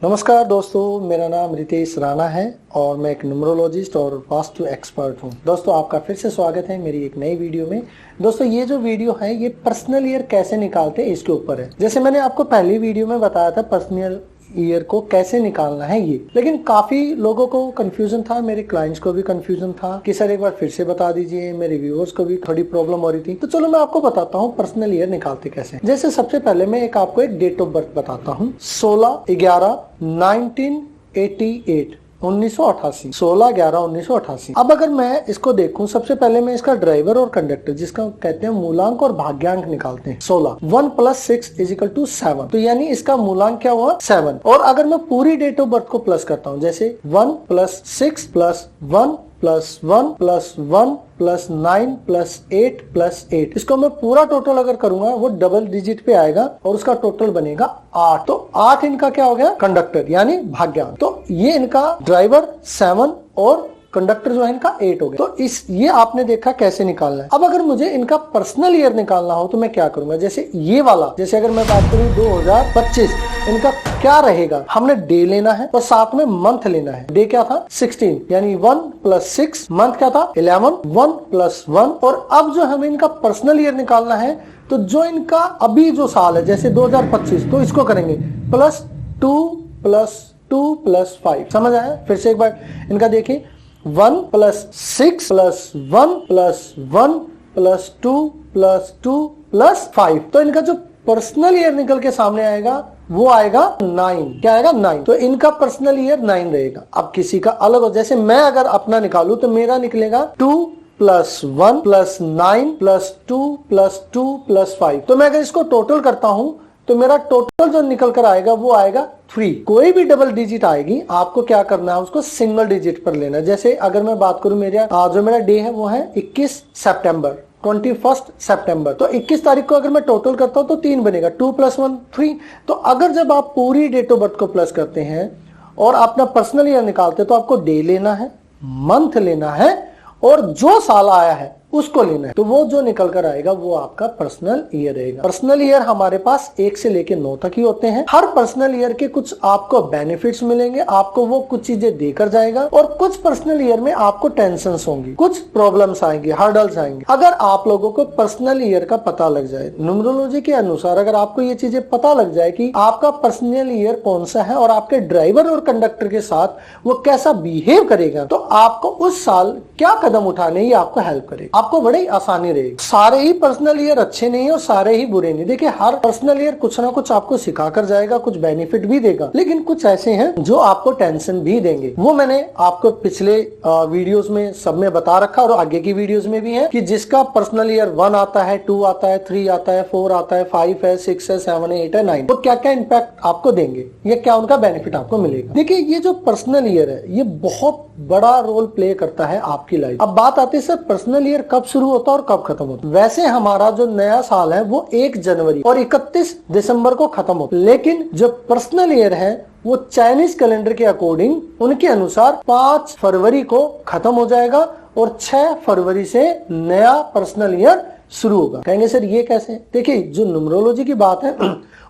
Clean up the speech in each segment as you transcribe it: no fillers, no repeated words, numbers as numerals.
नमस्कार दोस्तों, मेरा नाम रितेश राणा है और मैं एक न्यूमरोलॉजिस्ट और वास्तु एक्सपर्ट हूं। दोस्तों, आपका फिर से स्वागत है मेरी एक नई वीडियो में। दोस्तों, ये जो वीडियो है ये पर्सनल ईयर कैसे निकालते हैं इसके ऊपर है। जैसे मैंने आपको पहली वीडियो में बताया था पर्सनल ईयर को कैसे निकालना है ये, लेकिन काफी लोगों को कंफ्यूजन था, मेरे क्लाइंट्स को भी कंफ्यूजन था कि सर एक बार फिर से बता दीजिए। मेरे व्यूअर्स को भी थोड़ी प्रॉब्लम हो रही थी, तो चलो मैं आपको बताता हूँ पर्सनल ईयर निकालते कैसे। जैसे सबसे पहले मैं आपको एक डेट ऑफ बर्थ बताता हूँ, 16/11/1988 1988 16/11/1988। अब अगर मैं इसको देखूं, सबसे पहले मैं इसका ड्राइवर और कंडक्टर जिसका कहते हैं मूलांक और भाग्यांक निकालते हैं। 16 1 + 6 = 7, तो यानी इसका मूलांक क्या हुआ 7। और अगर मैं पूरी डेट ऑफ बर्थ को प्लस करता हूं, जैसे 1 + 6 + 1 + 1 + 1 + 9 + 8 + 8, इसको मैं पूरा टोटल अगर करूंगा वो डबल डिजिट पे आएगा और उसका टोटल बनेगा 8। तो 8 इनका क्या हो गया कंडक्टर यानी भाग्यांक। तो ये इनका ड्राइवर 7 और कंडक्टर जो है इनका 8 हो गया। तो ये आपने देखा कैसे निकालना है। अब अगर मुझे इनका पर्सनल ईयर निकालना हो तो मैं क्या करूंगा, जैसे ये वाला, जैसे अगर मैं बात करूं 2025, इनका क्या रहेगा, हमने डे लेना है और साथ में मंथ लेना है। डे क्या था 16, यानी 1 + 6, मंथ क्या था 11, 1 + 1। और अब जो हमें इनका पर्सनल ईयर निकालना है, तो जो इनका अभी जो साल है जैसे 2025, तो इसको करेंगे +2 + 2 + 5। समझ आया? फिर से एक बार इनका देखिए, 1 + 6 + 1 + 1 + 2 + 2 + 5। तो इनका जो पर्सनल ईयर निकल के सामने आएगा वो आएगा 9। क्या आएगा 9। तो इनका पर्सनल ईयर 9 रहेगा। अब किसी का अलग हो, जैसे मैं अगर अपना निकालू तो मेरा निकलेगा 2 + 1 + 9 + 2 + 2 + 5। तो मैं अगर इसको टोटल करता हूं तो मेरा टोटल जो निकल कर आएगा वो आएगा 3। कोई भी डबल डिजिट आएगी आपको क्या करना है, उसको सिंगल डिजिट पर लेना है। जैसे अगर मैं बात करूं, जो मेरा डे है वो है 21 सितंबर, 21 सितंबर। तो 21 तारीख को अगर मैं टोटल करता हूं तो 3 बनेगा, 2 + 1 3। तो अगर जब आप पूरी डेट ऑफ बर्थ को प्लस करते हैं और अपना पर्सनल ईयर निकालते हैं तो आपको डे लेना है, मंथ लेना है और जो साल आया है उसको लेना है। तो वो जो निकल कर आएगा वो आपका पर्सनल ईयर रहेगा। पर्सनल ईयर हमारे पास 1 से लेके 9 तक ही होते हैं। हर पर्सनल ईयर के कुछ आपको बेनिफिट्स मिलेंगे, आपको वो कुछ चीजें देकर जाएगा और कुछ पर्सनल ईयर में आपको टेंशंस होंगी, कुछ प्रॉब्लम्स आएंगे, हर्डल्स आएंगे। अगर आप लोगों को पर्सनल ईयर का पता लग जाए, न्यूमरोलॉजी के अनुसार अगर आपको ये चीजें पता लग जाए कि आपका पर्सनल ईयर कौन सा है और आपके ड्राइवर और कंडक्टर के साथ वो कैसा बिहेव करेगा, तो आपको उस साल क्या कदम उठाने ही आपको हेल्प करेगा, आपको बड़ी आसानी रहेगी। सारे ही पर्सनल ईयर अच्छे नहीं है और सारे ही बुरे नहीं। देखिए, हर पर्सनल ईयर कुछ ना कुछ आपको सिखा कर जाएगा, कुछ बेनिफिट भी देगा, लेकिन कुछ ऐसे हैं जो आपको टेंशन भी देंगे। वो मैंने आपको पिछले वीडियोस में सब में बता रखा और आगे की वीडियोस में भी है कि जिसका पर्सनल ईयर 1 आता है, 2 आता है, 3 आता है, 4 आता है, 5 है, 6 है, 7 है, 8 है, 9, वो क्या क्या इम्पैक्ट आपको देंगे, ये क्या उनका बेनिफिट आपको मिलेगा। देखिए, ये जो पर्सनल ईयर है ये बहुत बड़ा रोल प्ले करता है आपकी लाइफ। अब बात आती है सर पर्सनल ईयर कब शुरू होता है और कब खत्म होता है। वैसे हमारा जो नया साल है वो 1 जनवरी और 31 दिसंबर को खत्म होता है, लेकिन जो पर्सनल ईयर है वो चाइनीज कैलेंडर के अकॉर्डिंग उनके अनुसार 5 फरवरी को खत्म हो जाएगा और 6 फरवरी से नया पर्सनल ईयर शुरू होगा। कहेंगे सर ये कैसे? देखिए, जो न्यूमरोलॉजी की बात है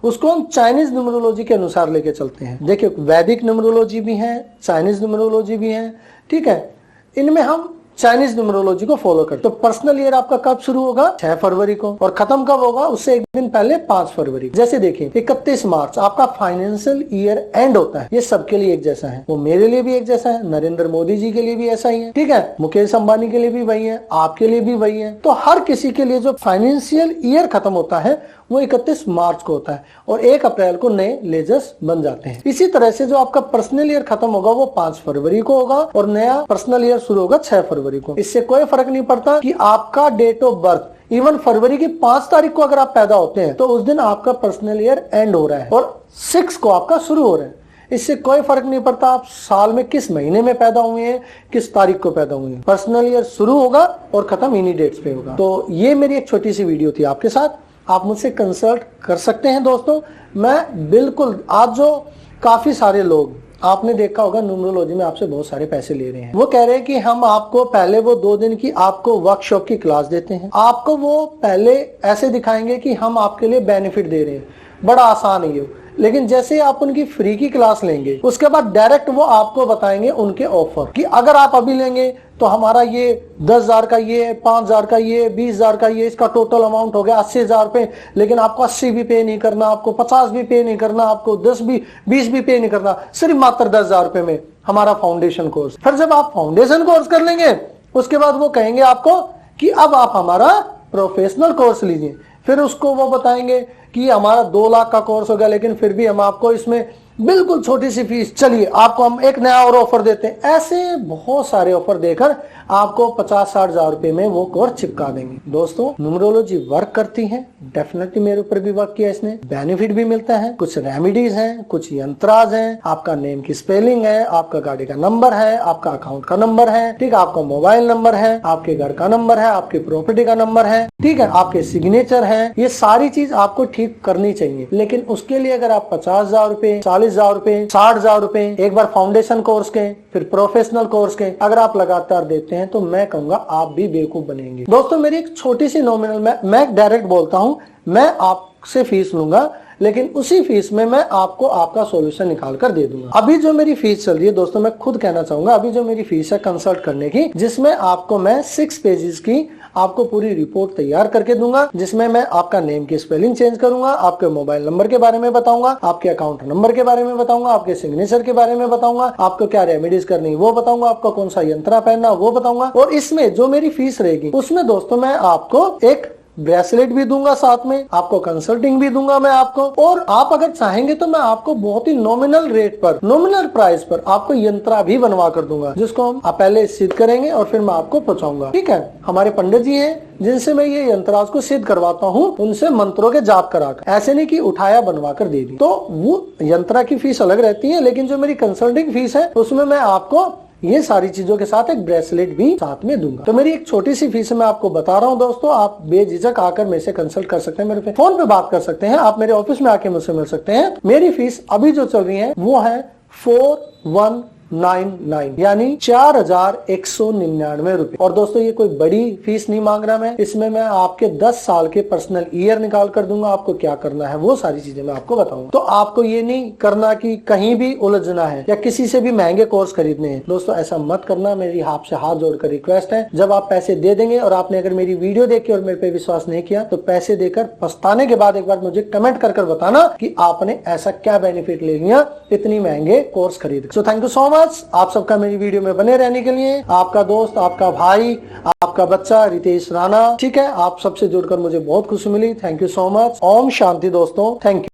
उसको हम चाइनीज न्यूमरोलॉजी के अनुसार लेके चलते हैं। देखिए, वैदिक न्यूमरोलॉजी भी है, चाइनीज न्यूमरोलॉजी भी है, ठीक है। इनमें हम चाइनीज न्यूमरोलॉजी को फॉलो करते। तो पर्सनल ईयर आपका कब शुरू होगा 6 फरवरी को और खत्म कब होगा उससे एक दिन पहले 5 फरवरी। जैसे देखिए, 31 मार्च आपका फाइनेंशियल ईयर एंड होता है। ये सबके लिए एक जैसा है, वो मेरे लिए भी एक जैसा है, नरेंद्र मोदी जी के लिए भी ऐसा ही है, ठीक है, मुकेश अंबानी के लिए भी वही है, आपके लिए भी वही है। तो हर किसी के लिए जो फाइनेंशियल ईयर खत्म होता है वो 31 मार्च को होता है और 1 अप्रैल को नए लेजर्स बन जाते हैं। इसी तरह से जो आपका पर्सनल ईयर खत्म होगा वो 5 फरवरी को होगा और नया पर्सनल ईयर शुरू होगा 6 फरवरी को। इससे कोई फर्क नहीं पड़ता कि आपका डेट ऑफ बर्थ इवन फरवरी की 5 तारीख को अगर आप पैदा होते हैं तो उस दिन आपका पर्सनल ईयर एंड हो रहा है और 6 को आपका शुरू हो रहा है। इससे कोई फर्क नहीं पड़ता आप साल में किस महीने में पैदा हुए हैं, किस तारीख को पैदा हुए हैं, पर्सनल ईयर शुरू होगा और खत्म इन्हीं डेट्स पे होगा। तो ये मेरी एक छोटी सी वीडियो थी आपके साथ, आप मुझसे कंसल्ट कर सकते हैं दोस्तों। मैं बिल्कुल, आज जो काफी सारे लोग आपने देखा होगा न्यूमरोलॉजी में आपसे बहुत सारे पैसे ले रहे हैं, वो कह रहे हैं कि हम आपको पहले वो 2 दिन की आपको वर्कशॉप की क्लास देते हैं, आपको वो पहले ऐसे दिखाएंगे कि हम आपके लिए बेनिफिट दे रहे हैं, बड़ा आसान है ये। लेकिन जैसे आप उनकी फ्री की क्लास लेंगे उसके बाद डायरेक्ट वो आपको बताएंगे उनके ऑफर कि अगर आप अभी लेंगे तो हमारा ये 10,000 का ये, 5,000 का ये, 20,000 का ये, इसका टोटल अमाउंट हो गया 80,000 पे। लेकिन आपको 80 भी पे नहीं करना, आपको 50 भी पे नहीं करना, आपको 10 भी 20 भी पे नहीं करना, सिर्फ मात्र 10,000 रुपए में हमारा फाउंडेशन कोर्स। फिर जब आप फाउंडेशन कोर्स कर लेंगे उसके बाद वो कहेंगे आपको कि अब आप हमारा प्रोफेशनल कोर्स लीजिए। फिर उसको वो बताएंगे कि हमारा 2 लाख का कोर्स हो गया, लेकिन फिर भी हम आपको इसमें बिल्कुल छोटी सी फीस, चलिए आपको हम एक नया और ऑफर देते हैं। ऐसे बहुत सारे ऑफर देकर आपको 50-60 हजार रुपए में वो कोर्स चिपका देंगे। दोस्तों न्यूमरोलॉजी वर्क करती है, डेफिनेटली मेरे ऊपर भी वर्क किया इसने, बेनिफिट भी मिलता है, कुछ रेमेडीज हैं, कुछ यंत्राज हैं, आपका नेम की स्पेलिंग है, आपका गाड़ी का नंबर है, आपका अकाउंट का नंबर है, ठीक है, आपका मोबाइल नंबर है, आपके घर का नंबर है, आपकी प्रॉपर्टी का नंबर है, ठीक है, आपके सिग्नेचर है, ये सारी चीज आपको ठीक करनी चाहिए। लेकिन उसके लिए अगर आप 50,000 रुपए, 40,000 रुपए, 60,000 रुपए एक बार फाउंडेशन कोर्स के, फिर प्रोफेशनल कोर्स के अगर आप लगातार देते हैं तो मैं कहूंगा आप भी बेवकूफ बनेंगे। दोस्तों मेरी एक छोटी सी नॉमिनल, मैं डायरेक्ट बोलता हूं, मैं आपसे फीस लूंगा, लेकिन उसी फीस में मैं आपको आपका सॉल्यूशन निकाल कर दे दूंगा। अभी जो मेरी फीस चल रही है दोस्तों, मैं खुद कहना चाहूंगा, अभी जो मेरी फीस है कंसल्ट करने की, जिसमें आपको मैं 6 पेजेस की आपको पूरी रिपोर्ट तैयार करके दूंगा, जिसमें मैं आपका नेम की स्पेलिंग चेंज करूंगा, आपके मोबाइल नंबर के बारे में बताऊंगा, आपके अकाउंट नंबर के बारे में बताऊंगा, आपके सिग्नेचर के बारे में बताऊंगा, आपको क्या रेमेडीज करनी वो बताऊंगा, आपको कौन सा यंत्र पहनना वो बताऊंगा। और इसमें जो मेरी फीस रहेगी उसमें दोस्तों मैं आपको एक ब्रेसलेट भी दूंगा, साथ में आपको कंसल्टिंग भी दूंगा मैं आपको, और आप अगर चाहेंगे तो मैं आपको बहुत ही नॉमिनल रेट पर, नॉमिनल प्राइस पर आपको यंत्रा भी बनवा कर दूंगा, जिसको हम आप पहले सिद्ध करेंगे और फिर मैं आपको पहुंचाऊंगा। ठीक है, हमारे पंडित जी हैं जिनसे मैं ये यंत्राज को सिद्ध करवाता हूँ, उनसे मंत्रों के जाप कराकर, ऐसे नहीं कि उठाया बनवा कर दे दी। तो वो यंत्रा की फीस अलग रहती है, लेकिन जो मेरी कंसल्टिंग फीस है उसमें मैं आपको ये सारी चीजों के साथ एक ब्रेसलेट भी साथ में दूंगा। तो मेरी एक छोटी सी फीस मैं आपको बता रहा हूँ दोस्तों, आप बेझिझक आकर मेरे से कंसल्ट कर सकते हैं, मेरे फोन पे बात कर सकते हैं, आप मेरे ऑफिस में आके मुझसे मिल सकते हैं। मेरी फीस अभी जो चल रही है वो है 4199, यानी 4,199 रुपए। और दोस्तों ये कोई बड़ी फीस नहीं मांग रहा मैं, इसमें मैं आपके 10 साल के पर्सनल ईयर निकाल कर दूंगा, आपको क्या करना है वो सारी चीजें मैं आपको बताऊंगा। तो आपको ये नहीं करना कि कहीं भी उलझना है या किसी से भी महंगे कोर्स खरीदने हैं। दोस्तों ऐसा मत करना, मेरी आपसे हाथ जोड़कर रिक्वेस्ट है। जब आप पैसे दे देंगे और आपने अगर मेरी वीडियो देखी और मेरे पे विश्वास नहीं किया तो पैसे देकर पछताने के बाद एक बार मुझे कमेंट कर बताना कि आपने ऐसा क्या बेनिफिट ले लिया इतनी महंगे कोर्स खरीद। So thank you so much आप सबका मेरी वीडियो में बने रहने के लिए। आपका दोस्त, आपका भाई, आपका बच्चा रितेश राणा। ठीक है, आप सबसे जुड़कर मुझे बहुत खुशी मिली। Thank you so much. ओम शांति दोस्तों, थैंक यू।